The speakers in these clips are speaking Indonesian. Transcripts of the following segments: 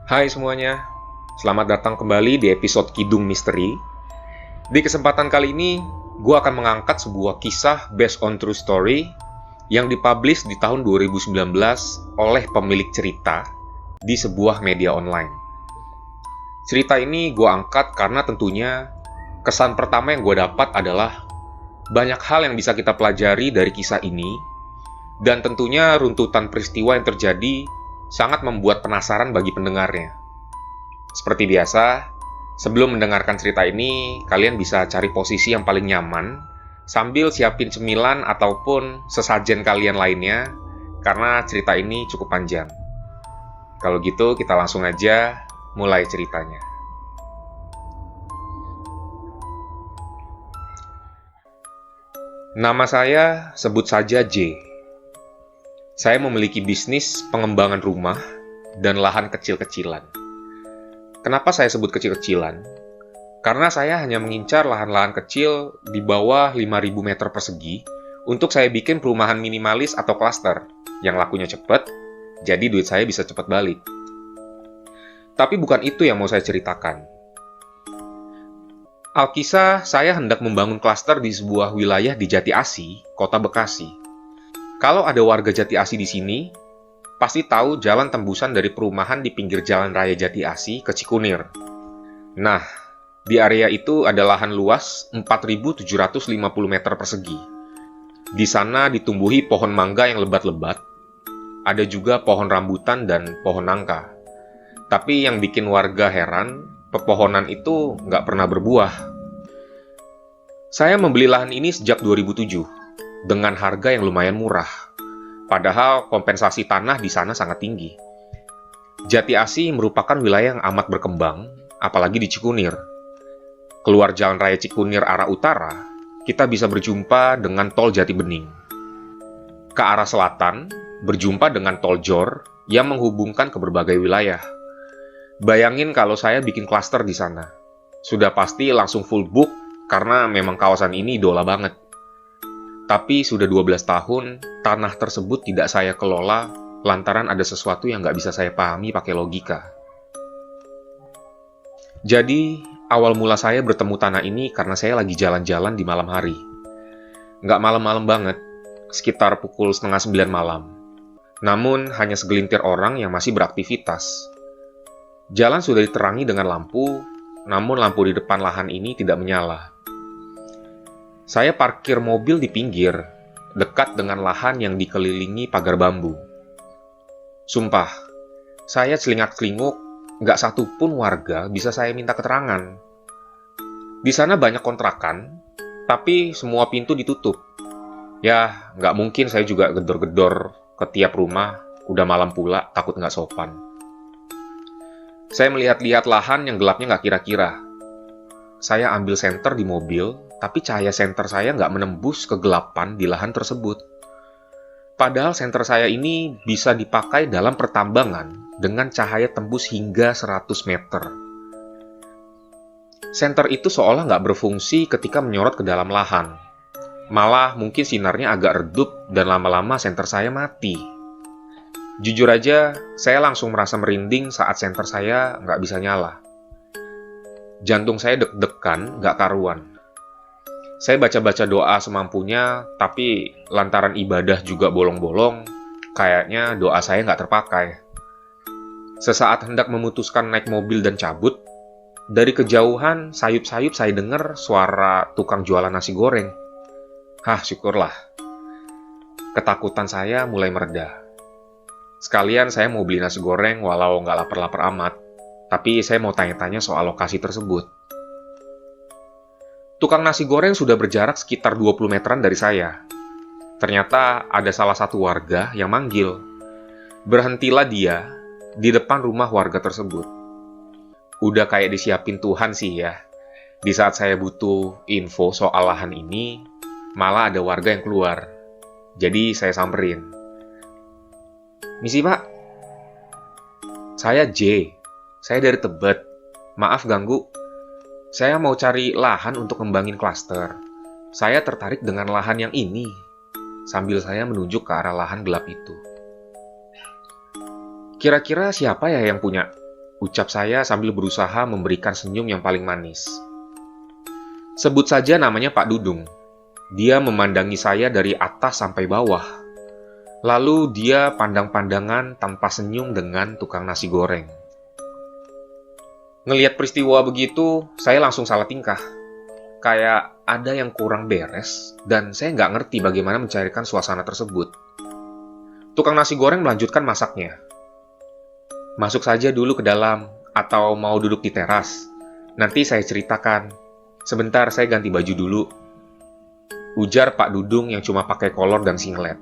Hai semuanya, selamat datang kembali di episode Kidung Misteri. Di kesempatan kali ini, gue akan mengangkat sebuah kisah based on true story yang dipublish di tahun 2019 oleh pemilik cerita di sebuah media online. Cerita ini gue angkat karena tentunya kesan pertama yang gue dapat adalah banyak hal yang bisa kita pelajari dari kisah ini, dan tentunya runtutan peristiwa yang terjadi sangat membuat penasaran bagi pendengarnya. Seperti biasa, sebelum mendengarkan cerita ini, kalian bisa cari posisi yang paling nyaman sambil siapin cemilan ataupun sesajen kalian lainnya, karena cerita ini cukup panjang. Kalau gitu, kita langsung aja mulai ceritanya. Nama saya sebut saja J. Saya memiliki bisnis pengembangan rumah dan lahan kecil-kecilan. Kenapa saya sebut kecil-kecilan? Karena saya hanya mengincar lahan-lahan kecil di bawah 5.000 meter persegi untuk saya bikin perumahan minimalis atau klaster yang lakunya cepat, jadi duit saya bisa cepat balik. Tapi bukan itu yang mau saya ceritakan. Alkisah, saya hendak membangun klaster di sebuah wilayah di Jati Asih, Kota Bekasi. Kalau ada warga Jati Asih di sini, pasti tahu jalan tembusan dari perumahan di pinggir Jalan Raya Jati Asih ke Cikunir. Nah, di area itu ada lahan luas 4.750 meter persegi. Di sana ditumbuhi pohon mangga yang lebat-lebat, ada juga pohon rambutan dan pohon nangka. Tapi yang bikin warga heran, pepohonan itu nggak pernah berbuah. Saya membeli lahan ini sejak 2007, dengan harga yang lumayan murah. Padahal kompensasi tanah di sana sangat tinggi. Jati Asih merupakan wilayah yang amat berkembang, apalagi di Cikunir. Keluar Jalan Raya Cikunir arah utara, kita bisa berjumpa dengan Tol Jati Bening. Ke arah selatan, berjumpa dengan Tol Jor yang menghubungkan ke berbagai wilayah. Bayangin kalau saya bikin klaster di sana. Sudah pasti langsung full book karena memang kawasan ini idola banget. Tapi sudah 12 tahun, tanah tersebut tidak saya kelola lantaran ada sesuatu yang nggak bisa saya pahami pakai logika. Jadi, awal mula saya bertemu tanah ini karena saya lagi jalan-jalan di malam hari. Nggak malam-malam banget, sekitar pukul 8:30 malam. Namun, hanya segelintir orang yang masih beraktivitas. Jalan sudah diterangi dengan lampu, namun lampu di depan lahan ini tidak menyala. Saya parkir mobil di pinggir, dekat dengan lahan yang dikelilingi pagar bambu. Sumpah, saya celingak-celinguk, nggak satupun warga bisa saya minta keterangan. Di sana banyak kontrakan, tapi semua pintu ditutup. Ya, nggak mungkin saya juga gedor-gedor ke tiap rumah, udah malam pula, takut nggak sopan. Saya melihat-lihat lahan yang gelapnya nggak kira-kira. Saya ambil senter di mobil, tapi cahaya senter saya nggak menembus kegelapan di lahan tersebut. Padahal senter saya ini bisa dipakai dalam pertambangan dengan cahaya tembus hingga 100 meter. Senter itu seolah nggak berfungsi ketika menyorot ke dalam lahan. Malah mungkin sinarnya agak redup dan lama-lama senter saya mati. Jujur aja, saya langsung merasa merinding saat senter saya nggak bisa nyala. Jantung saya deg-degan, nggak karuan. Saya baca-baca doa semampunya, tapi lantaran ibadah juga bolong-bolong, kayaknya doa saya nggak terpakai. Sesaat hendak memutuskan naik mobil dan cabut, dari kejauhan sayup-sayup saya dengar suara tukang jualan nasi goreng. Hah, syukurlah. Ketakutan saya mulai mereda. Sekalian saya mau beli nasi goreng walau nggak lapar-lapar amat, tapi saya mau tanya-tanya soal lokasi tersebut. Tukang nasi goreng sudah berjarak sekitar 20 meteran dari saya. Ternyata ada salah satu warga yang manggil. Berhentilah dia di depan rumah warga tersebut. Udah kayak disiapin Tuhan sih ya. Di saat saya butuh info soal lahan ini, malah ada warga yang keluar. Jadi saya samperin. Misi Pak, saya J. Saya dari Tebet. Maaf ganggu. Saya mau cari lahan untuk ngembangin klaster. Saya tertarik dengan lahan yang ini. Sambil saya menunjuk ke arah lahan gelap itu. Kira-kira siapa ya yang punya? Ucap saya sambil berusaha memberikan senyum yang paling manis. Sebut saja namanya Pak Dudung. Dia memandangi saya dari atas sampai bawah. Lalu dia pandang-pandangan tanpa senyum dengan tukang nasi goreng. Ngelihat peristiwa begitu, saya langsung salah tingkah. Kayak ada yang kurang beres, dan saya nggak ngerti bagaimana mencairkan suasana tersebut. Tukang nasi goreng melanjutkan masaknya. Masuk saja dulu ke dalam, atau mau duduk di teras. Nanti saya ceritakan. Sebentar, saya ganti baju dulu. Ujar Pak Dudung yang cuma pakai kolor dan singlet.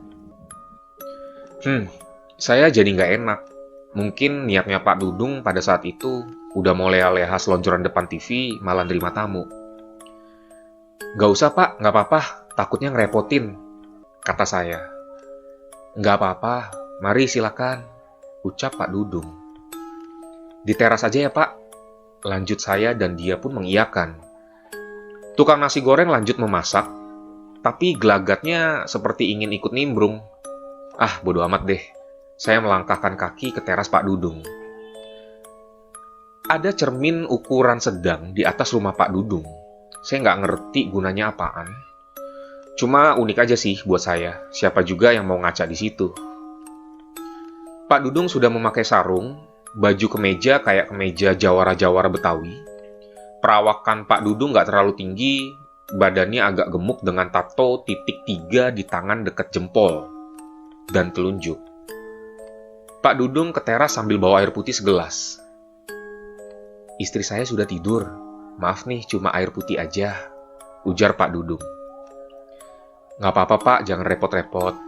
Saya jadi nggak enak. Mungkin niatnya Pak Dudung pada saat itu udah mau leha-leha selonjoran depan TV, malah nerima tamu. Nggak usah Pak, nggak apa-apa, takutnya ngerepotin, kata saya. Nggak apa-apa, mari silakan, ucap Pak Dudung. Di teras aja ya Pak, lanjut saya dan dia pun mengiyakan. Tukang nasi goreng lanjut memasak, tapi gelagatnya seperti ingin ikut nimbrung. Bodo amat deh, saya melangkahkan kaki ke teras Pak Dudung. Ada cermin ukuran sedang di atas rumah Pak Dudung. Saya nggak ngerti gunanya apaan. Cuma unik aja sih buat saya, siapa juga yang mau ngaca di situ. Pak Dudung sudah memakai sarung, baju kemeja kayak kemeja jawara-jawara Betawi. Perawakan Pak Dudung nggak terlalu tinggi, badannya agak gemuk dengan tato titik 3 di tangan dekat jempol dan telunjuk. Pak Dudung ke teras sambil bawa air putih segelas. Istri saya sudah tidur. Maaf nih, cuma air putih aja, ujar Pak Dudung. Nggak apa-apa Pak, jangan repot-repot.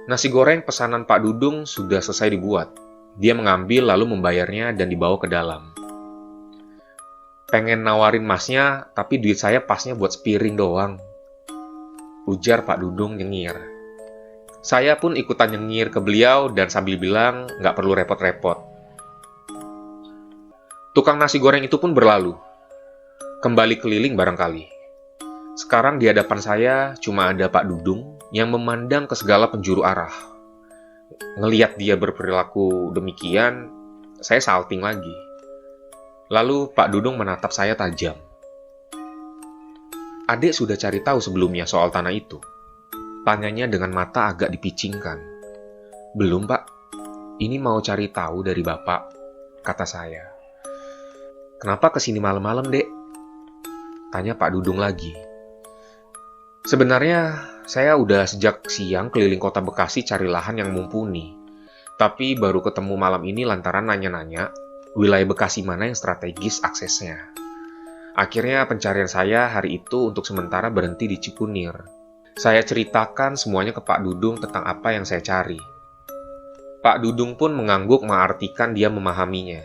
Nasi goreng pesanan Pak Dudung sudah selesai dibuat. Dia mengambil lalu membayarnya dan dibawa ke dalam. Pengen nawarin masnya, tapi duit saya pasnya buat sepiring doang, ujar Pak Dudung nyengir. Saya pun ikutan nyengir ke beliau dan sambil bilang nggak perlu repot-repot. Tukang nasi goreng itu pun berlalu. Kembali keliling barangkali. Sekarang di hadapan saya cuma ada Pak Dudung yang memandang ke segala penjuru arah. Ngeliat dia berperilaku demikian, saya salting lagi. Lalu Pak Dudung menatap saya tajam. Adik sudah cari tahu sebelumnya soal tanah itu? Tanyanya dengan mata agak dipicingkan. Belum Pak, ini mau cari tahu dari Bapak, kata saya. Kenapa kesini malam-malam Dek? Tanya Pak Dudung lagi. Sebenarnya, saya udah sejak siang keliling kota Bekasi cari lahan yang mumpuni. Tapi baru ketemu malam ini lantaran nanya-nanya, wilayah Bekasi mana yang strategis aksesnya. Akhirnya pencarian saya hari itu untuk sementara berhenti di Cikunir. Saya ceritakan semuanya ke Pak Dudung tentang apa yang saya cari. Pak Dudung pun mengangguk mengartikan dia memahaminya.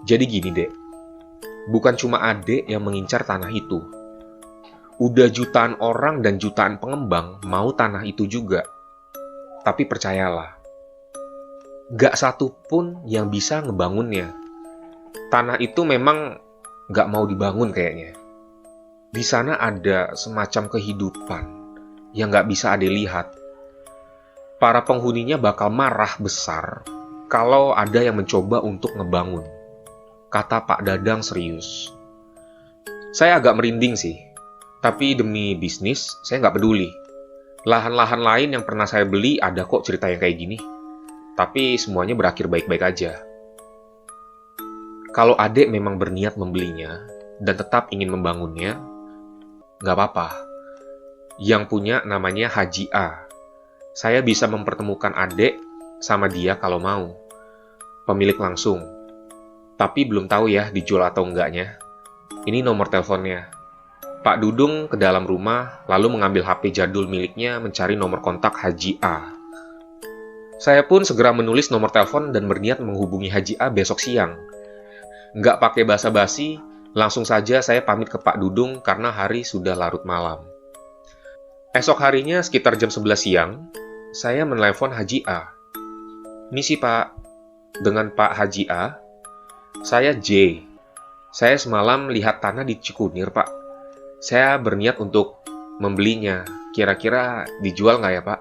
Jadi gini Dek, bukan cuma Adek yang mengincar tanah itu. Udah jutaan orang dan jutaan pengembang mau tanah itu juga. Tapi percayalah, gak satu pun yang bisa ngebangunnya. Tanah itu memang gak mau dibangun kayaknya. Di sana ada semacam kehidupan yang gak bisa Adek lihat. Para penghuninya bakal marah besar kalau ada yang mencoba untuk ngebangun, kata Pak Dadang serius. Saya agak merinding sih, tapi demi bisnis, saya nggak peduli. Lahan-lahan lain yang pernah saya beli ada kok cerita yang kayak gini. Tapi semuanya berakhir baik-baik aja. Kalau Adek memang berniat membelinya dan tetap ingin membangunnya, nggak apa-apa. Yang punya namanya Haji A. Saya bisa mempertemukan Adek sama dia kalau mau. Pemilik langsung. Tapi belum tahu ya dijual atau enggaknya. Ini nomor teleponnya. Pak Dudung ke dalam rumah, lalu mengambil HP jadul miliknya mencari nomor kontak Haji A. Saya pun segera menulis nomor telepon dan berniat menghubungi Haji A besok siang. Nggak pakai basa-basi, langsung saja saya pamit ke Pak Dudung karena hari sudah larut malam. Esok harinya sekitar jam 11 siang, saya menelepon Haji A. Misi Pak, dengan Pak Haji A. Saya J. Saya semalam lihat tanah di Cikunir, Pak. Saya berniat untuk membelinya. Kira-kira dijual nggak ya, Pak?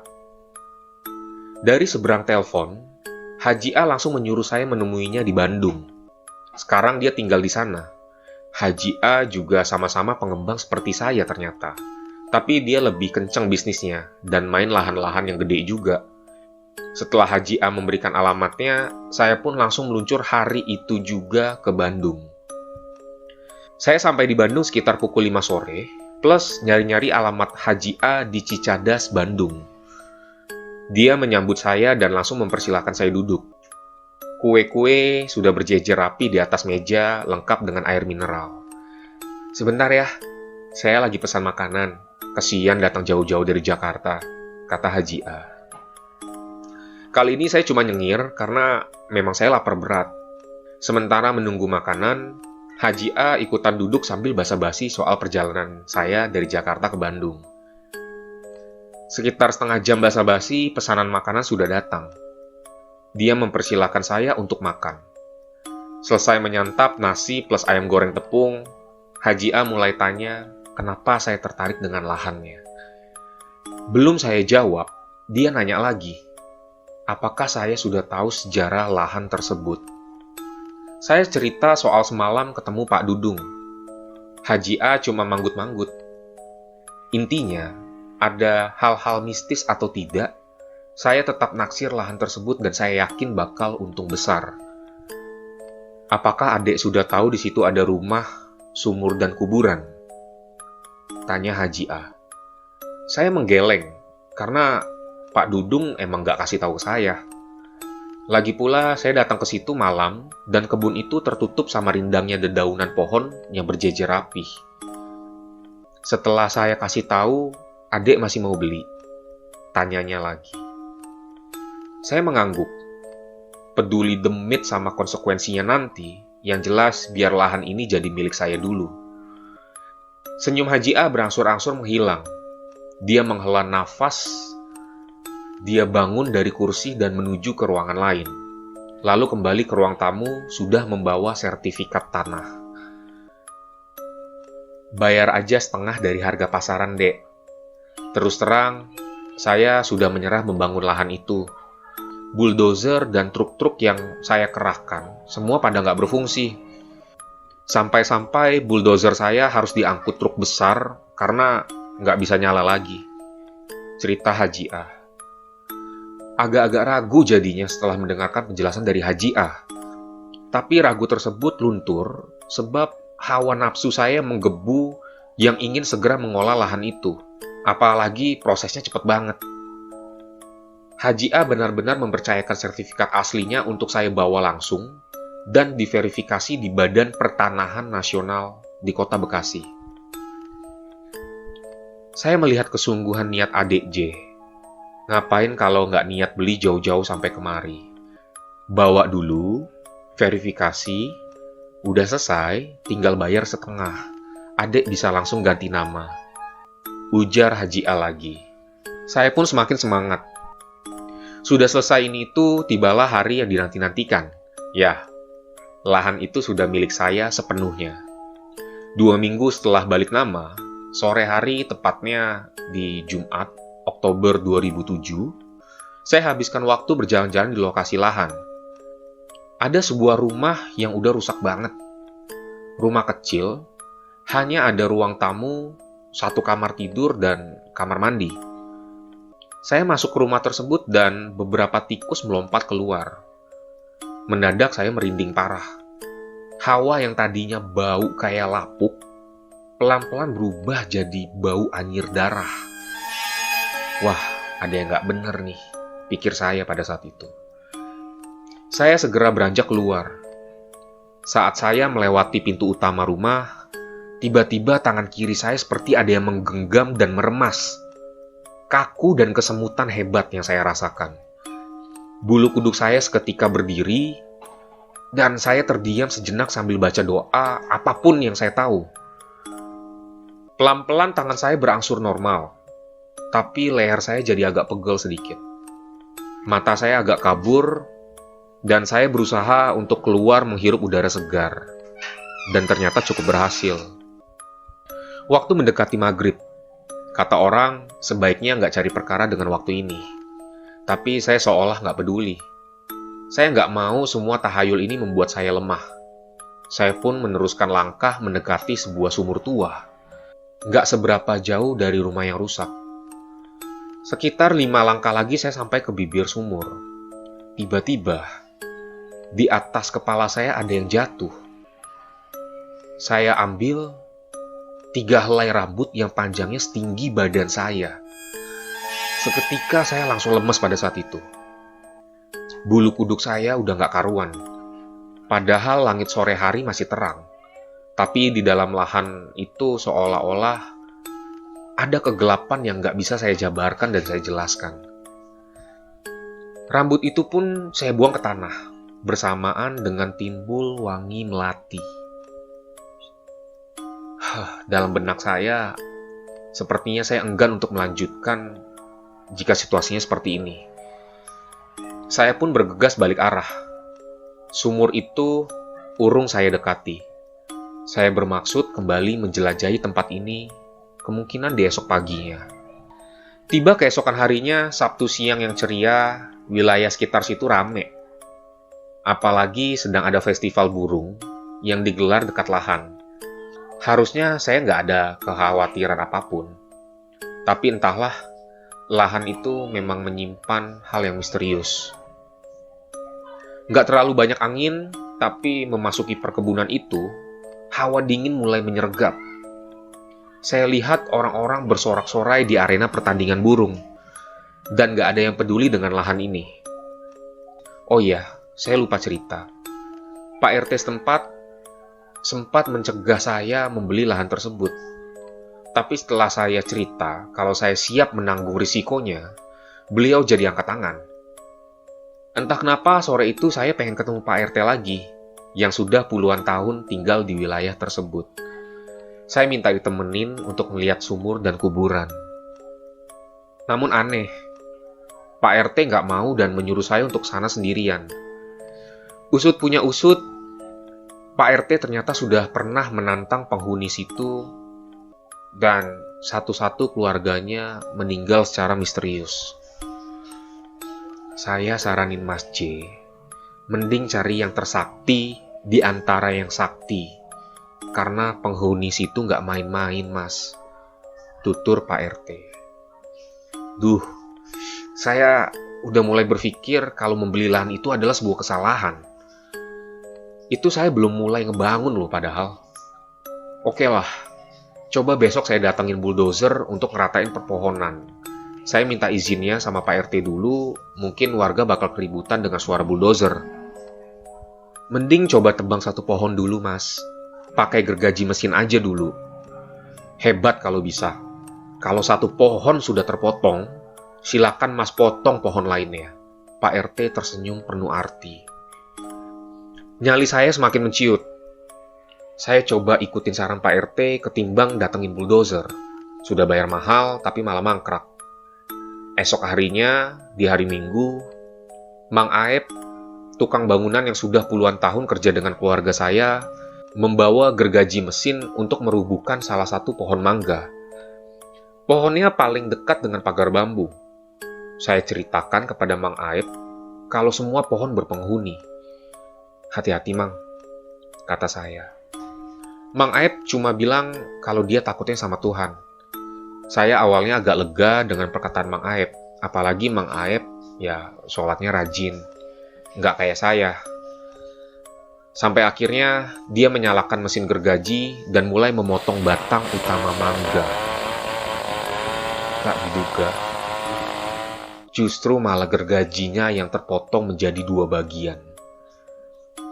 Dari seberang telepon, Haji A langsung menyuruh saya menemuinya di Bandung. Sekarang dia tinggal di sana. Haji A juga sama-sama pengembang seperti saya ternyata. Tapi dia lebih kencang bisnisnya dan main lahan-lahan yang gede juga. Setelah Haji A memberikan alamatnya, saya pun langsung meluncur hari itu juga ke Bandung. Saya sampai di Bandung sekitar pukul 5 sore, plus nyari-nyari alamat Haji A di Cicadas, Bandung. Dia menyambut saya dan langsung mempersilahkan saya duduk. Kue-kue sudah berjejer rapi di atas meja, lengkap dengan air mineral. "Sebentar ya, saya lagi pesan makanan. Kesian datang jauh-jauh dari Jakarta," kata Haji A. Kali ini saya cuma nyengir karena memang saya lapar berat. Sementara menunggu makanan, Haji A ikutan duduk sambil basa-basi soal perjalanan saya dari Jakarta ke Bandung. Sekitar setengah jam basa-basi, pesanan makanan sudah datang. Dia mempersilahkan saya untuk makan. Selesai menyantap nasi plus ayam goreng tepung, Haji A mulai tanya kenapa saya tertarik dengan lahannya. Belum saya jawab, dia nanya lagi, apakah saya sudah tahu sejarah lahan tersebut. Saya cerita soal semalam ketemu Pak Dudung. Haji A cuma manggut-manggut. Intinya, ada hal-hal mistis atau tidak, saya tetap naksir lahan tersebut dan saya yakin bakal untung besar. "Apakah adik sudah tahu di situ ada rumah, sumur, dan kuburan?" tanya Haji A. Saya menggeleng, karena Pak Dudung emang nggak kasih tahu saya. Lagi pula, saya datang ke situ malam, dan kebun itu tertutup sama rindangnya dedaunan pohon yang berjejer rapih. Setelah saya kasih tahu, adik masih mau beli. Tanyanya lagi. Saya mengangguk. Peduli demit sama konsekuensinya nanti, yang jelas biar lahan ini jadi milik saya dulu. Senyum Haji A berangsur-angsur menghilang. Dia menghela nafas. Dia bangun dari kursi dan menuju ke ruangan lain. Lalu kembali ke ruang tamu sudah membawa sertifikat tanah. "Bayar aja setengah dari harga pasaran, Dek. Terus terang, saya sudah menyerah membangun lahan itu. Bulldozer dan truk-truk yang saya kerahkan, semua pada nggak berfungsi. Sampai-sampai bulldozer saya harus diangkut truk besar karena nggak bisa nyala lagi," cerita Haji A. Agak-agak ragu jadinya setelah mendengarkan penjelasan dari Haji A. Tapi ragu tersebut luntur sebab hawa nafsu saya menggebu yang ingin segera mengolah lahan itu. Apalagi prosesnya cepat banget. Haji A benar-benar mempercayakan sertifikat aslinya untuk saya bawa langsung dan diverifikasi di Badan Pertanahan Nasional di Kota Bekasi. Saya melihat kesungguhan niat adik J. Ngapain kalau nggak niat beli jauh-jauh sampai kemari? Bawa dulu, verifikasi, udah selesai, tinggal bayar setengah. Adik bisa langsung ganti nama. Ujar Haji A lagi. Saya pun semakin semangat. Sudah selesai ini itu, tibalah hari yang dinanti-nantikan. Ya, lahan itu sudah milik saya sepenuhnya. 2 minggu setelah balik nama, sore hari tepatnya di Jumat, Oktober 2007, saya habiskan waktu berjalan-jalan di lokasi lahan. Ada sebuah rumah yang udah rusak banget. Rumah kecil, hanya ada ruang tamu, 1 kamar tidur, dan kamar mandi. Saya masuk ke rumah tersebut dan beberapa tikus melompat keluar. Mendadak saya merinding parah. Hawa yang tadinya bau kayak lapuk, pelan-pelan berubah jadi bau anyir darah. Wah, ada yang nggak bener nih, pikir saya pada saat itu. Saya segera beranjak keluar. Saat saya melewati pintu utama rumah, tiba-tiba tangan kiri saya seperti ada yang menggenggam dan meremas. Kaku dan kesemutan hebat yang saya rasakan. Bulu kuduk saya seketika berdiri, dan saya terdiam sejenak sambil baca doa apapun yang saya tahu. Pelan-pelan tangan saya berangsur normal, tapi leher saya jadi agak pegel sedikit. Mata saya agak kabur, dan saya berusaha untuk keluar menghirup udara segar. Dan ternyata cukup berhasil. Waktu mendekati maghrib. Kata orang, sebaiknya nggak cari perkara dengan waktu ini. Tapi saya seolah nggak peduli. Saya nggak mau semua tahayul ini membuat saya lemah. Saya pun meneruskan langkah mendekati sebuah sumur tua. Nggak seberapa jauh dari rumah yang rusak. Sekitar 5 langkah lagi saya sampai ke bibir sumur. Tiba-tiba, di atas kepala saya ada yang jatuh. Saya ambil 3 helai rambut yang panjangnya setinggi badan saya. Seketika saya langsung lemes pada saat itu. Bulu kuduk saya udah nggak karuan. Padahal langit sore hari masih terang. Tapi di dalam lahan itu seolah-olah ada kegelapan yang nggak bisa saya jabarkan dan saya jelaskan. Rambut itu pun saya buang ke tanah, bersamaan dengan timbul wangi melati. Dalam benak saya, sepertinya saya enggan untuk melanjutkan jika situasinya seperti ini. Saya pun bergegas balik arah. Sumur itu urung saya dekati. Saya bermaksud kembali menjelajahi tempat ini, kemungkinan di esok paginya. Tiba keesokan harinya, Sabtu siang yang ceria, wilayah sekitar situ rame. Apalagi sedang ada festival burung yang digelar dekat lahan. Harusnya saya nggak ada kekhawatiran apapun. Tapi entahlah, lahan itu memang menyimpan hal yang misterius. Nggak terlalu banyak angin, tapi memasuki perkebunan itu, hawa dingin mulai menyergap. Saya lihat orang-orang bersorak-sorai di arena pertandingan burung. Dan nggak ada yang peduli dengan lahan ini. Oh iya, saya lupa cerita. Pak RT setempat sempat mencegah saya membeli lahan tersebut. Tapi setelah saya cerita kalau saya siap menanggung risikonya, beliau jadi angkat tangan. Entah kenapa sore itu saya pengen ketemu Pak RT lagi, yang sudah puluhan tahun tinggal di wilayah tersebut. Saya minta ditemenin untuk melihat sumur dan kuburan. Namun aneh, Pak RT nggak mau dan menyuruh saya untuk sana sendirian. Usut punya usut, Pak RT ternyata sudah pernah menantang penghuni situ dan satu-satu keluarganya meninggal secara misterius. Saya saranin Mas J, mending cari yang tersakti di antara yang sakti. Karena penghuni situ nggak main-main, Mas. Tutur Pak RT. Duh, saya udah mulai berpikir kalau membeli lahan itu adalah sebuah kesalahan. Itu saya belum mulai ngebangun loh padahal. Oke lah, coba besok saya datangin bulldozer untuk ngeratain perpohonan. Saya minta izinnya sama Pak RT dulu, mungkin warga bakal keributan dengan suara bulldozer. Mending coba tebang satu pohon dulu, Mas. Pakai gergaji mesin aja dulu. Hebat kalau bisa. Kalau satu pohon sudah terpotong, silakan Mas potong pohon lainnya. Pak RT tersenyum penuh arti. Nyali saya semakin menciut. Saya coba ikutin saran Pak RT ketimbang datengin bulldozer. Sudah bayar mahal, tapi malah mangkrak. Esok harinya, di hari Minggu, Mang Aep, tukang bangunan yang sudah puluhan tahun kerja dengan keluarga saya, membawa gergaji mesin untuk merubuhkan salah satu pohon mangga. Pohonnya paling dekat dengan pagar bambu. Saya ceritakan kepada Mang Aep kalau semua pohon berpenghuni. Hati-hati, Mang, kata saya. Mang Aep cuma bilang kalau dia takutnya sama Tuhan. Saya awalnya agak lega dengan perkataan Mang Aep, apalagi Mang Aep ya sholatnya rajin. Nggak kayak saya. Sampai akhirnya dia menyalakan mesin gergaji dan mulai memotong batang utama mangga. Tak diduga, justru malah gergajinya yang terpotong menjadi 2 bagian.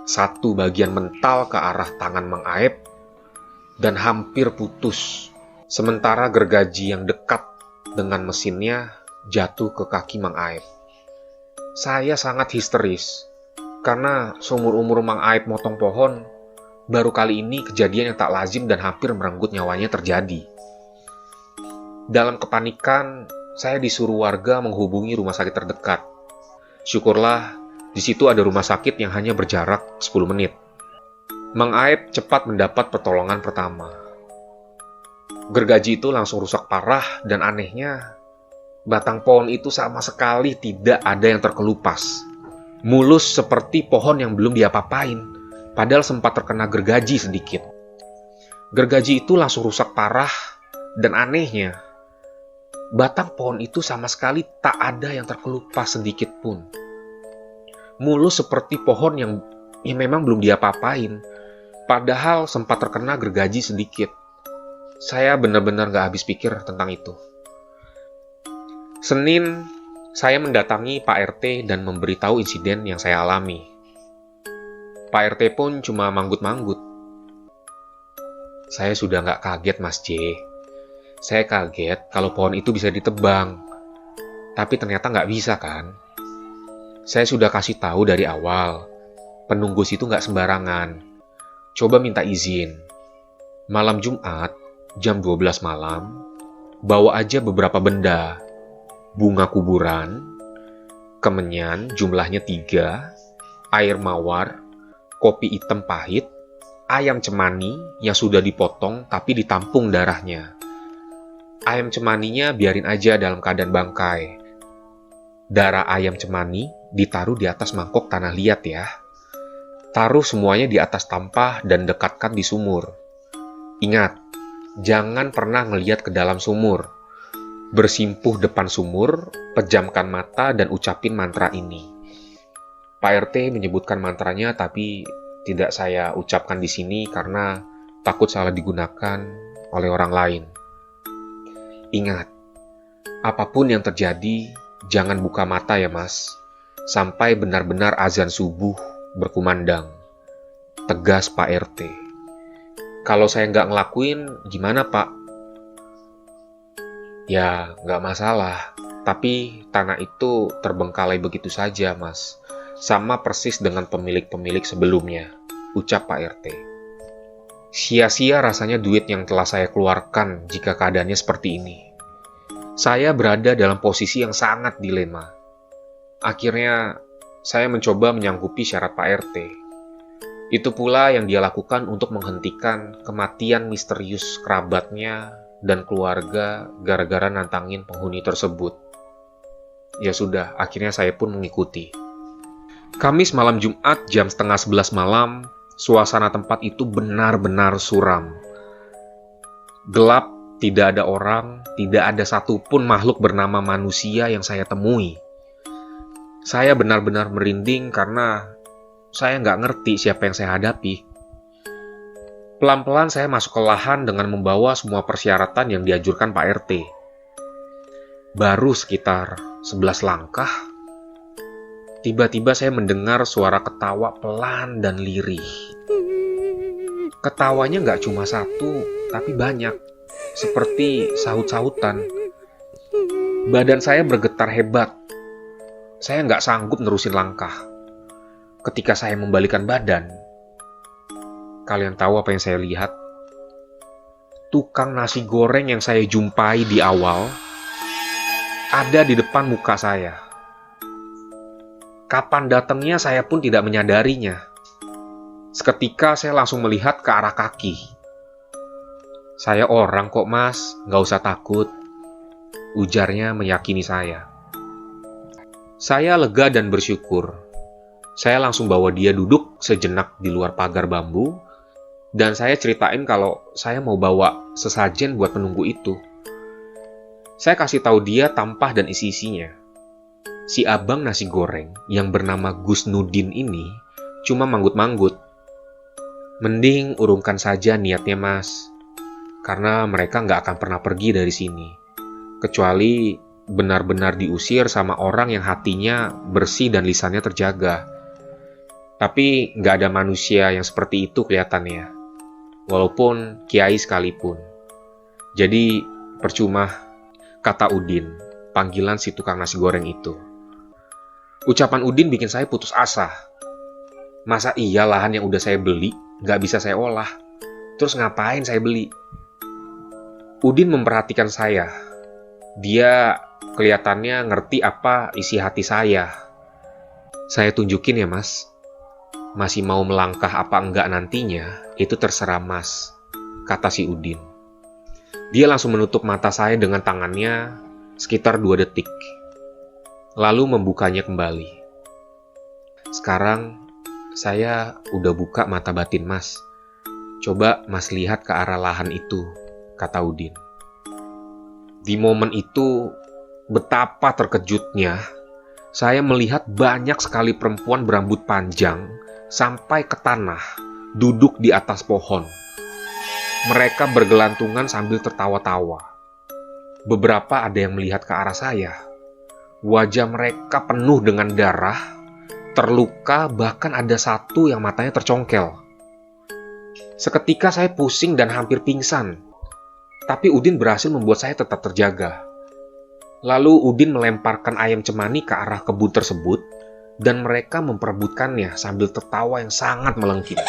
Satu bagian mental ke arah tangan Mang Aep dan hampir putus. Sementara gergaji yang dekat dengan mesinnya jatuh ke kaki Mang Aep. Saya sangat histeris, karena seumur-umur Mang Aep motong pohon, baru kali ini kejadian yang tak lazim dan hampir merenggut nyawanya terjadi. Dalam kepanikan, saya disuruh warga menghubungi rumah sakit terdekat. Syukurlah, di situ ada rumah sakit yang hanya berjarak 10 menit. Mang Aep cepat mendapat pertolongan pertama. Gergaji itu langsung rusak parah dan anehnya, batang pohon itu sama sekali tidak ada yang terkelupas. Mulus seperti pohon yang belum diapa-apain, padahal sempat terkena gergaji sedikit. Gergaji itu langsung rusak parah, dan anehnya, batang pohon itu sama sekali tak ada yang terkelupas sedikit pun. Mulus seperti pohon yang memang belum diapa-apain, padahal sempat terkena gergaji sedikit. Saya benar-benar gak habis pikir tentang itu. Senin, saya mendatangi Pak RT dan memberitahu insiden yang saya alami. Pak RT pun cuma manggut-manggut. Saya sudah nggak kaget, Mas J. Saya kaget kalau pohon itu bisa ditebang. Tapi ternyata nggak bisa, kan? Saya sudah kasih tahu dari awal. Penunggus itu nggak sembarangan. Coba minta izin. Malam Jumat, jam 12 malam, bawa aja beberapa benda. Bunga kuburan, kemenyan jumlahnya 3, air mawar, kopi hitam pahit, ayam cemani yang sudah dipotong tapi ditampung darahnya. Ayam cemaninya biarin aja dalam keadaan bangkai. Darah ayam cemani ditaruh di atas mangkok tanah liat ya. Taruh semuanya di atas tampah dan dekatkan di sumur. Ingat, jangan pernah ngeliat ke dalam sumur. Bersimpuh depan sumur, pejamkan mata dan ucapin mantra ini. Pak RT menyebutkan mantranya tapi tidak saya ucapkan di sini karena takut salah digunakan oleh orang lain. Ingat, apapun yang terjadi, jangan buka mata ya Mas, sampai benar-benar azan subuh berkumandang. Tegas Pak RT. Kalau saya nggak ngelakuin, gimana Pak? Ya, nggak masalah. Tapi tanah itu terbengkalai begitu saja, Mas. Sama persis dengan pemilik-pemilik sebelumnya, ucap Pak RT. Sia-sia rasanya duit yang telah saya keluarkan jika keadaannya seperti ini. Saya berada dalam posisi yang sangat dilema. Akhirnya, saya mencoba menyanggupi syarat Pak RT. Itu pula yang dia lakukan untuk menghentikan kematian misterius kerabatnya dan keluarga gara-gara nantangin penghuni tersebut. Ya sudah, akhirnya saya pun mengikuti. Kamis malam Jumat jam 10:30 malam, suasana tempat itu benar-benar suram. Gelap, tidak ada orang, tidak ada satupun makhluk bernama manusia yang saya temui. Saya benar-benar merinding karena saya nggak ngerti siapa yang saya hadapi. Pelan-pelan saya masuk ke lahan dengan membawa semua persyaratan yang dianjurkan Pak RT. Baru sekitar 11 langkah, tiba-tiba saya mendengar suara ketawa pelan dan lirih. Ketawanya nggak cuma satu, tapi banyak, seperti sahut-sahutan. Badan saya bergetar hebat. Saya nggak sanggup nerusin langkah. Ketika saya membalikan badan, kalian tahu apa yang saya lihat? Tukang nasi goreng yang saya jumpai di awal ada di depan muka saya. Kapan datangnya saya pun tidak menyadarinya. Seketika saya langsung melihat ke arah kaki. Saya orang kok mas, nggak usah takut. Ujarnya meyakini saya. Saya lega dan bersyukur. Saya langsung bawa dia duduk sejenak di luar pagar bambu, dan saya ceritain kalau saya mau bawa sesajen buat penunggu itu. Saya kasih tahu dia tampah dan isi-isinya. Si abang nasi goreng yang bernama Gus Nudin ini cuma manggut-manggut. Mending urungkan saja niatnya mas, karena mereka nggak akan pernah pergi dari sini, kecuali benar-benar diusir sama orang yang hatinya bersih dan lisannya terjaga. Tapi nggak ada manusia yang seperti itu kelihatannya, walaupun kiai sekalipun. Jadi percuma, kata Udin, panggilan si tukang nasi goreng itu. Ucapan Udin bikin saya putus asa. Masa iya lahan yang udah saya beli nggak bisa saya olah? Terus ngapain saya beli? Udin memperhatikan saya. Dia kelihatannya ngerti apa isi hati saya. Saya tunjukin ya mas. Masih mau melangkah apa enggak nantinya, itu terserah mas, kata si Udin. Dia langsung menutup mata saya dengan tangannya sekitar 2 detik. Lalu membukanya kembali. Sekarang saya udah buka mata batin Mas. Coba Mas lihat ke arah lahan itu, kata Udin. Di momen itu, betapa terkejutnya saya melihat banyak sekali perempuan berambut panjang sampai ke tanah, duduk di atas pohon. Mereka bergelantungan sambil tertawa-tawa. Beberapa ada yang melihat ke arah saya. Wajah mereka penuh dengan darah, terluka, bahkan ada satu yang matanya tercongkel. Seketika saya pusing dan hampir pingsan. Tapi Udin berhasil membuat saya tetap terjaga. Lalu Udin melemparkan ayam cemani ke arah kebun tersebut, dan mereka memperebutkannya sambil tertawa yang sangat melengking.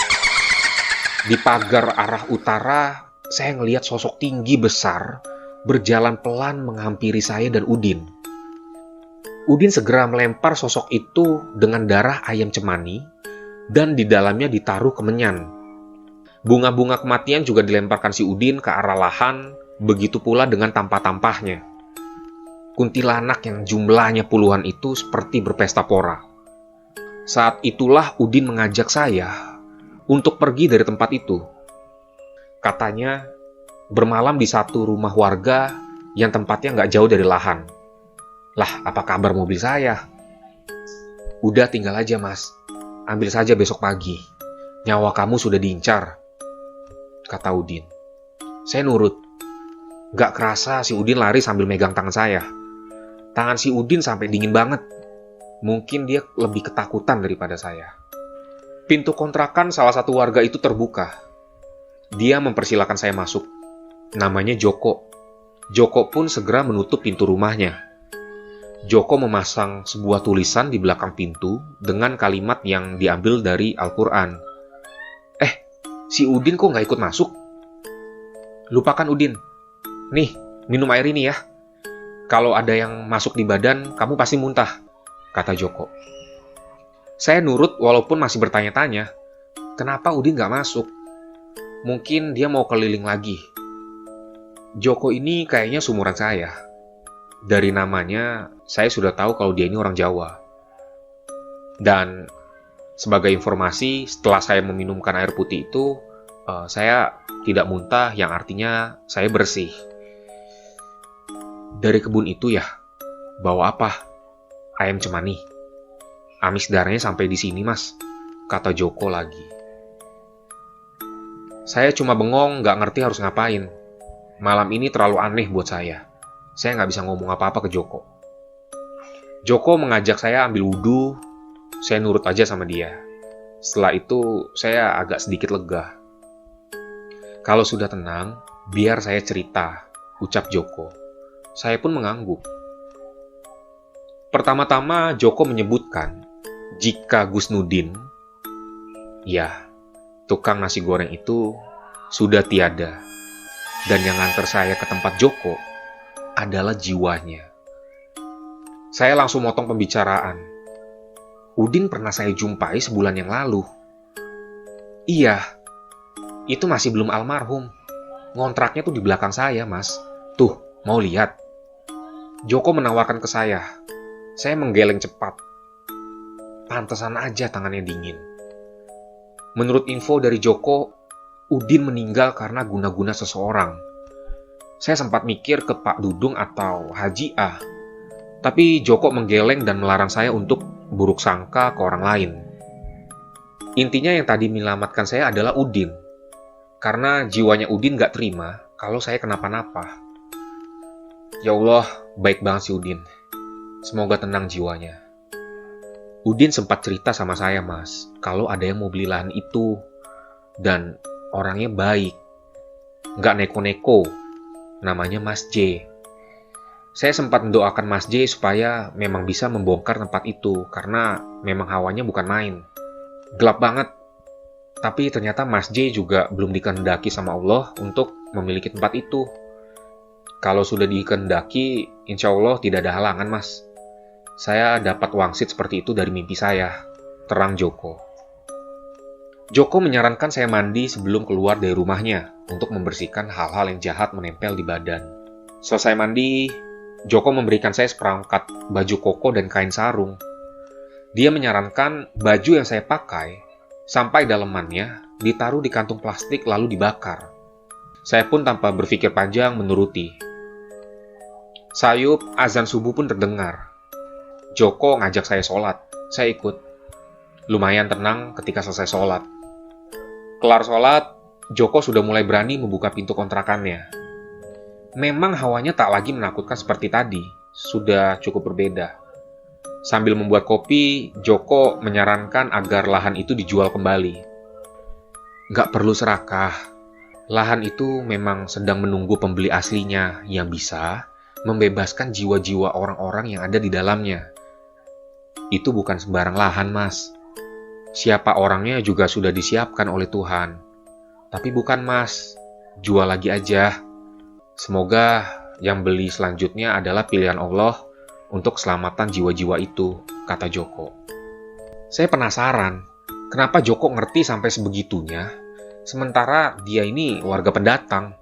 Di pagar arah utara, saya ngelihat sosok tinggi besar berjalan pelan menghampiri saya dan Udin. Udin segera melempar sosok itu dengan darah ayam cemani, dan di dalamnya ditaruh kemenyan. Bunga-bunga kematian juga dilemparkan si Udin ke arah lahan, begitu pula dengan tampah-tampahnya. Kuntilanak yang jumlahnya puluhan itu seperti berpesta pora. Saat itulah Udin mengajak saya untuk pergi dari tempat itu. Katanya, bermalam di satu rumah warga yang tempatnya nggak jauh dari lahan. Lah, apa kabar mobil saya? Udah tinggal aja Mas, ambil saja besok pagi. Nyawa kamu sudah diincar, kata Udin. Saya nurut. Gak kerasa si Udin lari sambil megang tangan saya. Tangan si Udin sampai dingin banget. Mungkin dia lebih ketakutan daripada saya. Pintu kontrakan salah satu warga itu terbuka. Dia mempersilahkan saya masuk. Namanya Joko. Joko pun segera menutup pintu rumahnya. Joko memasang sebuah tulisan di belakang pintu dengan kalimat yang diambil dari Al-Quran. Si Udin kok nggak ikut masuk? Lupakan Udin. Nih, minum air ini ya. Kalau ada yang masuk di badan, kamu pasti muntah, kata Joko. Saya nurut walaupun masih bertanya-tanya. Kenapa Udin nggak masuk? Mungkin dia mau keliling lagi. Joko ini kayaknya seumuran saya. Dari namanya, saya sudah tahu kalau dia ini orang Jawa. Dan sebagai informasi, setelah saya meminumkan air putih itu, saya tidak muntah, yang artinya saya bersih. Dari kebun itu ya, bawa apa? Ayam cemani. Amis darahnya sampai di sini, Mas, kata Joko lagi. Saya cuma bengong, nggak ngerti harus ngapain. Malam ini terlalu aneh buat saya. Saya nggak bisa ngomong apa-apa ke Joko. Joko mengajak saya ambil wudhu. Saya nurut aja sama dia. Setelah itu, saya agak sedikit lega. Kalau sudah tenang, biar saya cerita, ucap Joko. Saya pun mengangguk. Pertama-tama, Joko menyebutkan, jika Gus Nudin, ya, tukang nasi goreng itu sudah tiada. Dan yang nganter saya ke tempat Joko adalah jiwanya. Saya langsung motong pembicaraan. Udin pernah saya jumpai sebulan yang lalu. Iya, itu masih belum almarhum. Ngontraknya tuh di belakang saya, Mas. Tuh, mau lihat? Joko menawarkan ke saya. Saya menggeleng cepat. Pantesan aja tangannya dingin. Menurut info dari Joko, Udin meninggal karena guna-guna seseorang. Saya sempat mikir ke Pak Dudung atau Haji A. Tapi Joko menggeleng dan melarang saya untuk buruk sangka ke orang lain. Intinya yang tadi menyelamatkan saya adalah Udin. Karena jiwanya Udin gak terima kalau saya kenapa-napa. Ya Allah, baik banget si Udin. Semoga tenang jiwanya. Udin sempat cerita sama saya, Mas, kalau ada yang mau beli lahan itu. Dan orangnya baik. Gak neko-neko. Namanya Mas J. Saya sempat mendoakan Mas J supaya memang bisa membongkar tempat itu, karena memang hawanya bukan main. Gelap banget. Tapi ternyata Mas J juga belum dikehendaki sama Allah untuk memiliki tempat itu. Kalau sudah dikehendaki, insya Allah tidak ada halangan, Mas. Saya dapat wangsit seperti itu dari mimpi saya, terang Joko. Joko menyarankan saya mandi sebelum keluar dari rumahnya untuk membersihkan hal-hal yang jahat menempel di badan. Selesai mandi, Joko memberikan saya seperangkat baju koko dan kain sarung. Dia menyarankan baju yang saya pakai sampai dalemannya ditaruh di kantung plastik lalu dibakar. Saya pun tanpa berpikir panjang menuruti. Sayup azan subuh pun terdengar. Joko ngajak saya sholat. Saya ikut. Lumayan tenang ketika selesai sholat. Kelar sholat, Joko sudah mulai berani membuka pintu kontrakannya. Memang hawanya tak lagi menakutkan seperti tadi. Sudah cukup berbeda. Sambil membuat kopi, Joko menyarankan agar lahan itu dijual kembali. Nggak perlu serakah. Lahan itu memang sedang menunggu pembeli aslinya yang bisa membebaskan jiwa-jiwa orang-orang yang ada di dalamnya. Itu bukan sembarang lahan, Mas. Siapa orangnya juga sudah disiapkan oleh Tuhan. Tapi bukan, Mas. Jual lagi aja. Semoga yang beli selanjutnya adalah pilihan Allah untuk keselamatan jiwa-jiwa itu, kata Joko. Saya penasaran, kenapa Joko ngerti sampai sebegitunya, sementara dia ini warga pendatang.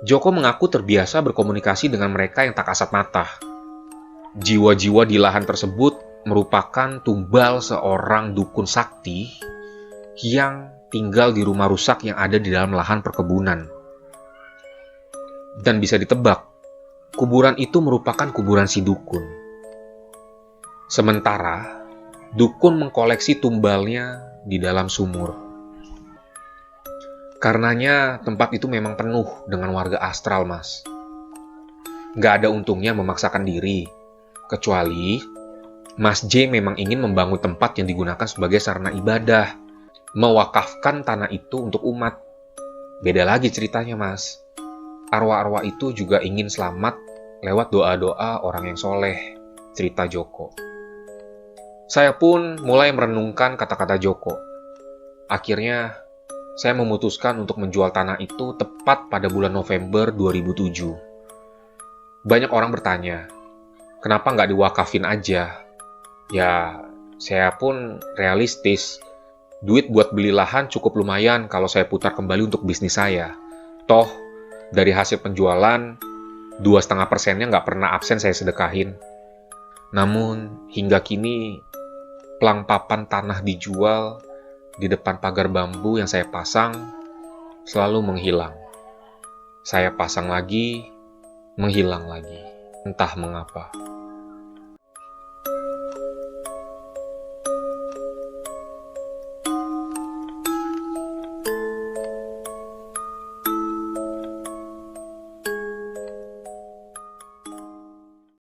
Joko mengaku terbiasa berkomunikasi dengan mereka yang tak kasat mata. Jiwa-jiwa di lahan tersebut merupakan tumbal seorang dukun sakti yang tinggal di rumah rusak yang ada di dalam lahan perkebunan. Dan bisa ditebak, kuburan itu merupakan kuburan si dukun. Sementara, dukun mengkoleksi tumbalnya di dalam sumur. Karenanya tempat itu memang penuh dengan warga astral, Mas. Nggak ada untungnya memaksakan diri, kecuali Mas J memang ingin membangun tempat yang digunakan sebagai sarana ibadah, mewakafkan tanah itu untuk umat. Beda lagi ceritanya, Mas. Arwah-arwah itu juga ingin selamat lewat doa-doa orang yang soleh, cerita Joko. Saya pun mulai merenungkan kata-kata Joko. Akhirnya, saya memutuskan untuk menjual tanah itu tepat pada bulan November 2007. Banyak orang bertanya, kenapa nggak diwakafin aja? Ya, saya pun realistis. Duit buat beli lahan cukup lumayan kalau saya putar kembali untuk bisnis saya. Toh, dari hasil penjualan, 2,5%-nya nggak pernah absen saya sedekahin. Namun, hingga kini, pelang papan tanah dijual di depan pagar bambu yang saya pasang selalu menghilang. Saya pasang lagi, menghilang lagi. Entah mengapa.